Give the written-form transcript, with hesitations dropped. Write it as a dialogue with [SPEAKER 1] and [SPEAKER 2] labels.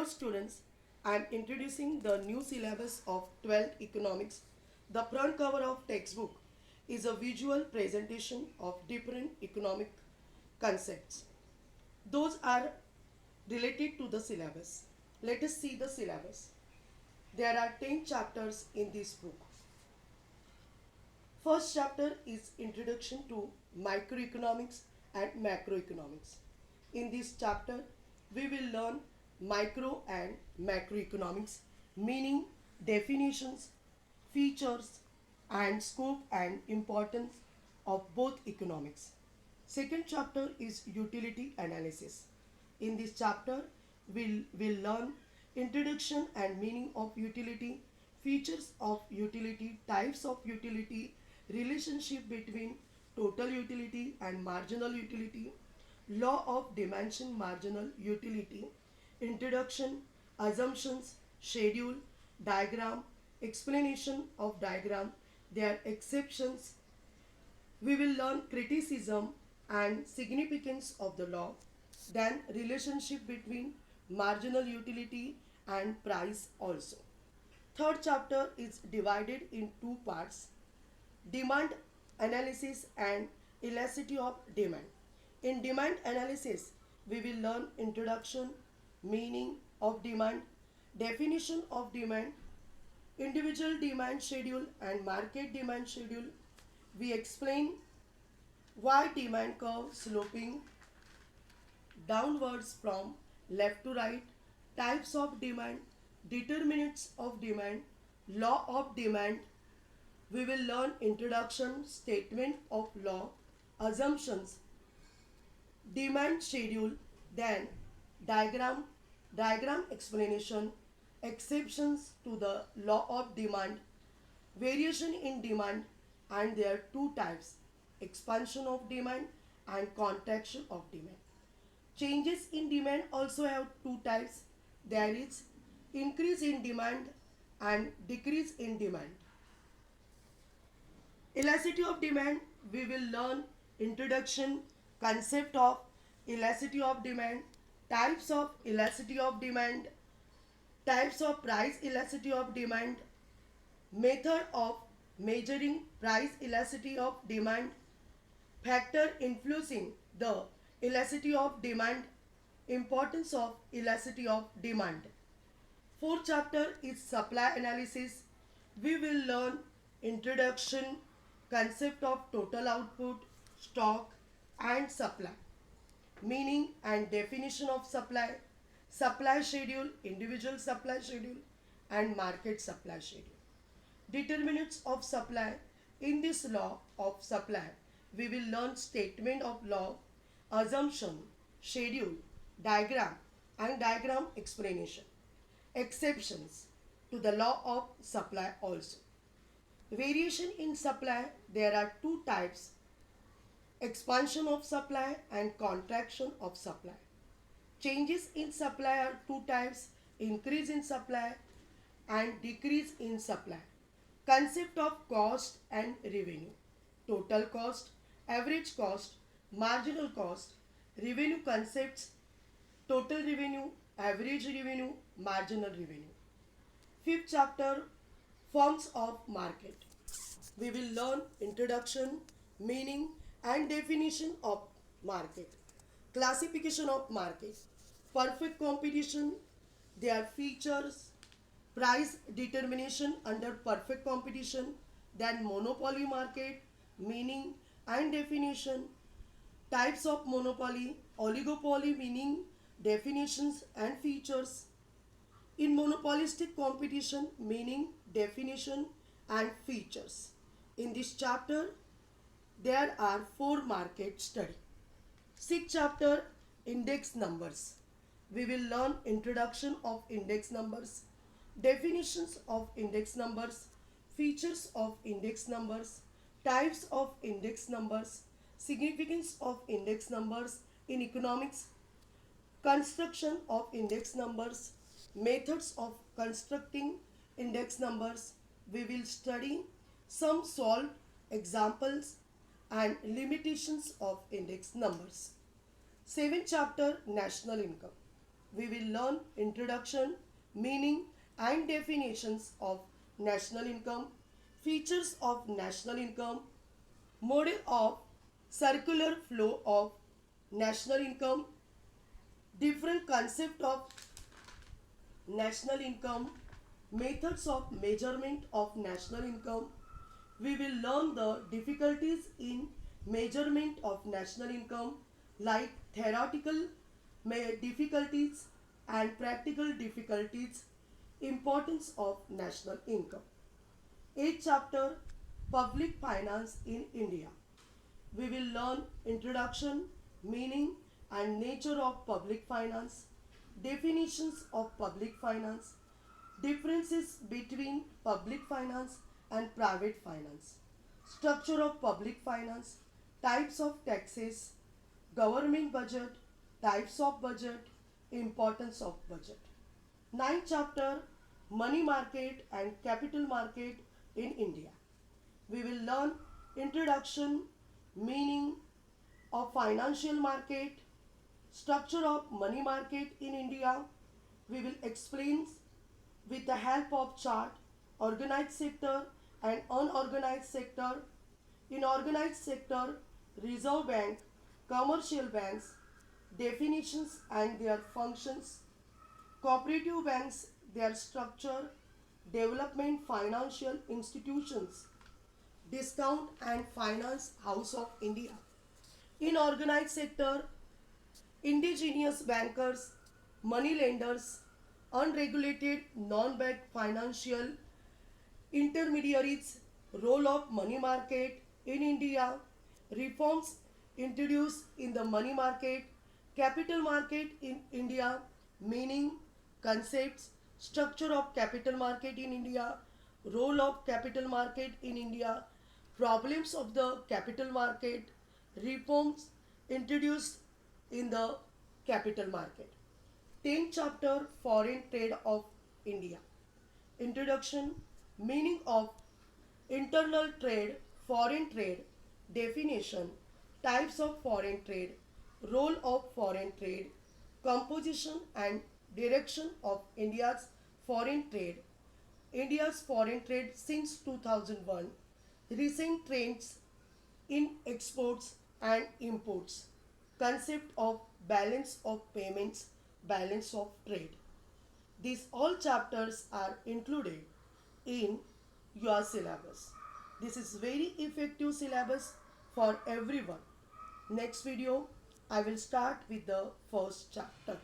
[SPEAKER 1] students, I am introducing the new syllabus of 12th Economics. The front cover of textbook is a visual presentation of different economic concepts. Those are related to the syllabus. Let us see the syllabus. There are 10 chapters in this book. First chapter is Introduction to Microeconomics and Macroeconomics. In this chapter, we will learn micro and macroeconomics, meaning, definitions, features, and scope and importance of both economics. Second chapter is Utility Analysis. In this chapter, we'll learn introduction and meaning of utility, features of utility, types of utility, relationship between total utility and marginal utility, law of dimension marginal utility, introduction, assumptions, schedule, diagram, explanation of diagram, their exceptions. We will learn criticism and significance of the law, then relationship between marginal utility and price also. Third chapter is divided in two parts: demand analysis and elasticity of demand. In demand analysis, we will learn introduction, meaning of demand, definition of demand, individual demand schedule and market demand schedule. We explain why demand curve sloping downwards from left to right, types of demand, determinants of demand, law of demand. We will learn introduction, statement of law, assumptions, demand schedule, then diagram explanation, exceptions to the law of demand, variation in demand, and there are two types: expansion of demand and contraction of demand. Changes in demand also have two types. There is increase in demand and decrease in demand. Elasticity of demand, we will learn introduction, concept of elasticity of demand, types of elasticity of demand, types of price elasticity of demand, method of measuring price elasticity of demand, factor influencing the elasticity of demand, importance of elasticity of demand. Fourth chapter is supply analysis. We will learn introduction, concept of total output, stock and supply, meaning and definition of supply, supply schedule, individual supply schedule and market supply schedule. Determinants of supply. In this law of supply, we will learn statement of law, assumption, schedule, diagram and diagram explanation. Exceptions to the law of supply also. Variation in supply, there are two types: expansion of supply and contraction of supply. Changes in supply are two types: increase in supply and decrease in supply. Concept of cost and revenue: total cost, average cost, marginal cost, revenue concepts, total revenue, average revenue, marginal revenue. Fifth chapter, forms of market. We will learn introduction, meaning and definition of market, classification of market, perfect competition, their features, price determination under perfect competition, then monopoly market, meaning and definition, types of monopoly, oligopoly, meaning, definitions and features. In monopolistic competition, meaning, definition and features. In this chapter, there are 4 market study. Sixth chapter, index numbers. We will learn introduction of index numbers, definitions of index numbers, features of index numbers, types of index numbers, significance of index numbers in economics, construction of index numbers, methods of constructing index numbers. We will study some solved examples and limitations of index numbers. Seventh chapter, national income. we will learn introduction, meaning and definitions of national income, features of national income, model of circular flow of national income, different concept of national income, methods of measurement of national income. We will learn the difficulties in measurement of national income like theoretical difficulties and practical difficulties, importance of national income. 8th chapter, Public Finance in India. We will learn introduction, meaning and nature of public finance, definitions of public finance, differences between public finance and private finance, structure of public finance, types of taxes, government budget, types of budget, importance of budget. Ninth chapter, Money Market and Capital Market in India. We will learn introduction, meaning of financial market, structure of money market in India. We will explain with the help of chart, organized sector and unorganized sector. In organized sector, Reserve Bank, commercial banks, definitions and their functions, cooperative banks, their structure, development financial institutions, discount and finance house of India. In organized sector, indigenous bankers, money lenders, unregulated non-bank financial intermediaries, role of money market in India, reforms introduced in the money market, capital market in India, meaning, concepts, structure of capital market in India, role of capital market in India, problems of the capital market, reforms introduced in the capital market. 10th chapter, Foreign Trade of India. Introduction, meaning of internal trade, foreign trade, definition, types of foreign trade, role of foreign trade, composition and direction of India's foreign trade, India's foreign trade since 2001, recent trends in exports and imports, concept of balance of payments, balance of trade. These all chapters are included in your syllabus. This is very effective syllabus for everyone. Next video, I will start with the first chapter.